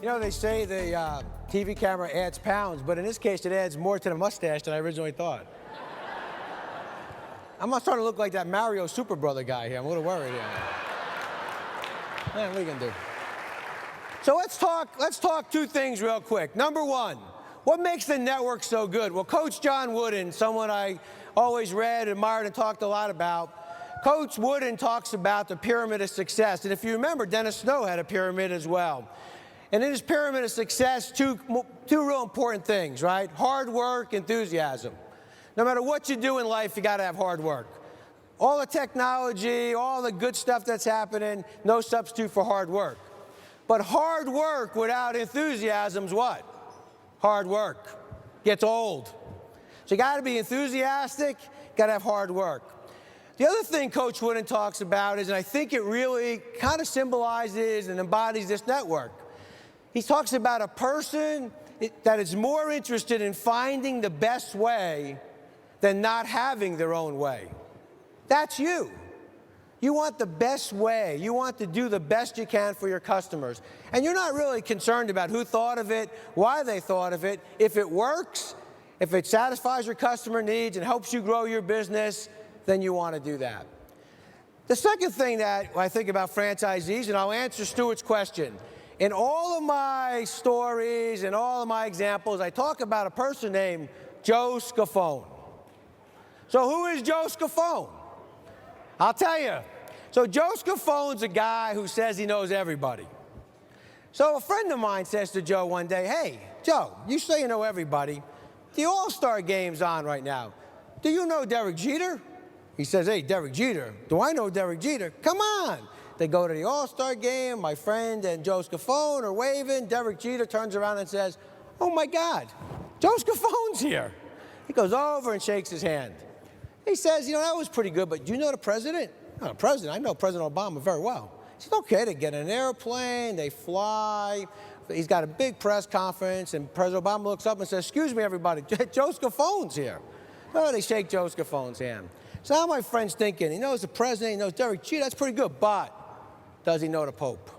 know, they say the TV camera adds pounds, but in this case, it adds more to the mustache than I originally thought. I'm not starting to look like that Mario Super Brother guy here. I'm a little worried here. Man, what are you gonna do? So let's talk two things real quick. Number one, what makes the network so good? Well, Coach John Wooden, someone I always read, admired, and talked a lot about. Coach Wooden talks about the pyramid of success. And if you remember, Dennis Snow had a pyramid as well. And in his pyramid of success, two real important things, right? Hard work, enthusiasm. No matter what you do in life, you gotta have hard work. All the technology, all the good stuff that's happening, no substitute for hard work. But hard work without enthusiasm's what? Hard work. Gets old. So you gotta be enthusiastic, gotta have hard work. The other thing Coach Wooden talks about is, and I think it really kind of symbolizes and embodies this network, he talks about a person that is more interested in finding the best way than not having their own way. That's you. You want the best way. You want to do the best you can for your customers. And you're not really concerned about who thought of it, why they thought of it. If it works, if it satisfies your customer needs and helps you grow your business, then you want to do that. The second thing that I think about franchisees, and I'll answer Stuart's question. In all of my stories and all of my examples, I talk about a person named Joe Scone. So who is Joe Scone? I'll tell you. So Joe Scone's a guy who says he knows everybody. So a friend of mine says to Joe one day, hey, Joe, you say you know everybody. The All-Star game's on right now. Do you know Derek Jeter? He says, hey, Derek Jeter. Do I know Derek Jeter? Come on. They go to the All-Star game. My friend and Joe Scone are waving. Derek Jeter turns around and says, oh, my God, Joe Scone's here. He goes over and shakes his hand. He says, you know, that was pretty good, but do you know the president? No, the president, I know President Obama very well. He said, okay, they get in an airplane, they fly. He's got a big press conference, and President Obama looks up and says, excuse me, everybody, Joe Scone's here. Oh, they shake Joe Scone's hand. So now my friend's thinking, he knows the president, he knows Derek Jeter, that's pretty good, but does he know the Pope?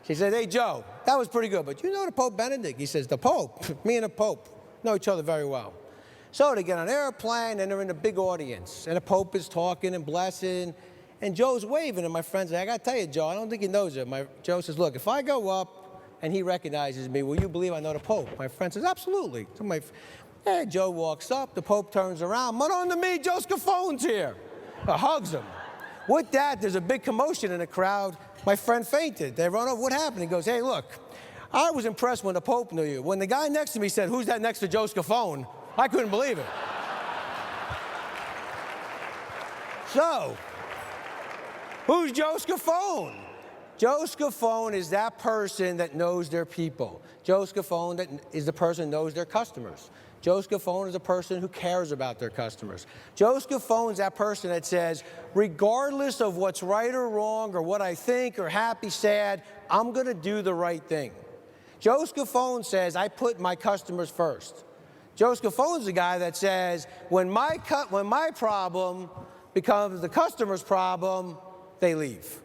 She said, hey, Joe, that was pretty good, but you know the Pope Benedict? He says, the Pope? Me and the Pope know each other very well. So they get on an airplane, and they're in a big audience, and the Pope is talking and blessing, and Joe's waving, and my friend's like, I gotta tell you, Joe, I don't think he knows it. Joe says, look, if I go up and he recognizes me, will you believe I know the Pope? My friend says, absolutely. So Joe walks up, the Pope turns around, "Run on to me, Joe Scone's here." Hugs him. With that, there's a big commotion in the crowd. My friend fainted. They run over, what happened? He goes, hey, look, I was impressed when the Pope knew you. When the guy next to me said, who's that next to Joe Scone? I couldn't believe it. So, who's Joe Scone? Joe Scone is that person that knows their people. Joe Scone is the person who knows their customers. Joe Scone is a person who cares about their customers. Joe Scone is that person that says, regardless of what's right or wrong or what I think or happy, sad, I'm going to do the right thing. Joe Scone says, I put my customers first. Joe Scone's the guy that says, when my problem becomes the customer's problem, they leave.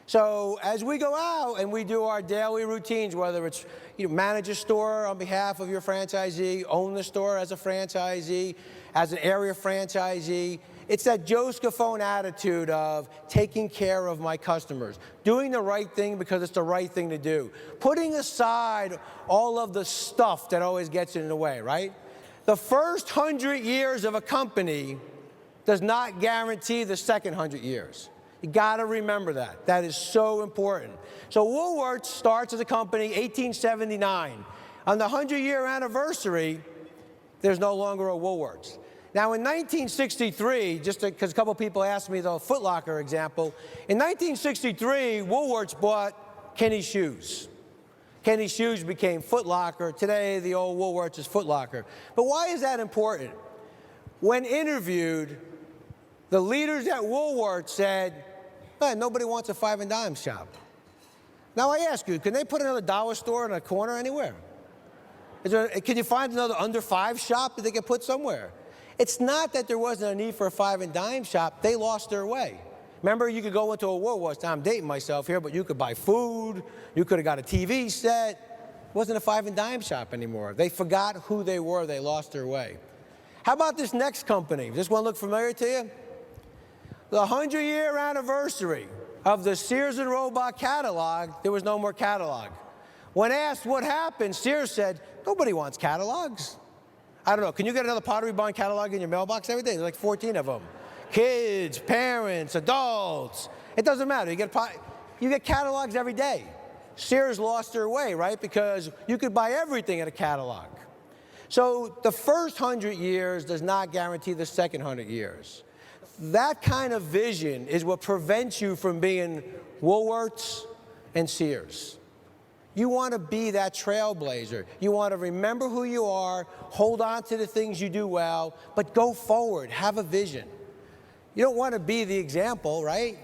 So as we go out and we do our daily routines, whether it's manage a store on behalf of your franchisee, own the store as a franchisee, as an area franchisee, it's that Joe Scone attitude of taking care of my customers, doing the right thing because it's the right thing to do, putting aside all of the stuff that always gets in the way, right? The first 100 years of a company does not guarantee the second 100 years. You got to remember that. That is so important. So Woolworths starts as a company 1879. On the 100-year anniversary, there's no longer a Woolworths. Now, in 1963, just because a couple people asked me the Foot Locker example, in 1963, Woolworths bought Kenny Shoes. Kenny Shoes became Foot Locker. Today, the old Woolworths is Foot Locker. But why is that important? When interviewed, the leaders at Woolworths said, man, nobody wants a five and dime shop. Now I ask you, can they put another dollar store in a corner anywhere? Can you find another under five shop that they can put somewhere? It's not that there wasn't a need for a five and dime shop, they lost their way. Remember, you could go into a Woolworths. Now, I'm dating myself here, but you could buy food. You could have got a TV set. It wasn't a 5 and dime shop anymore. They forgot who they were. They lost their way. How about this next company? Does this one look familiar to you? The 100-year anniversary of the Sears and Roebuck catalog, there was no more catalog. When asked what happened, Sears said, nobody wants catalogs. I don't know, can you get another Pottery Barn catalog in your mailbox every day? There's like 14 of them. Kids, parents, adults, it doesn't matter. You get catalogs every day. Sears lost their way, right? Because you could buy everything in a catalog. So the first 100 years does not guarantee the second 100 years. That kind of vision is what prevents you from being Woolworths and Sears. You want to be that trailblazer. You want to remember who you are, hold on to the things you do well, but go forward, have a vision. You don't want to be the example, right?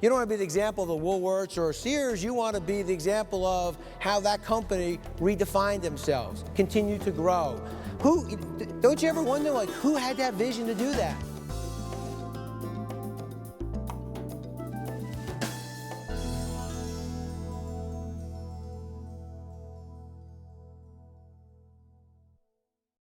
You don't want to be the example of the Woolworths or Sears. You want to be the example of how that company redefined themselves, continue to grow. Don't you ever wonder, like, who had that vision to do that?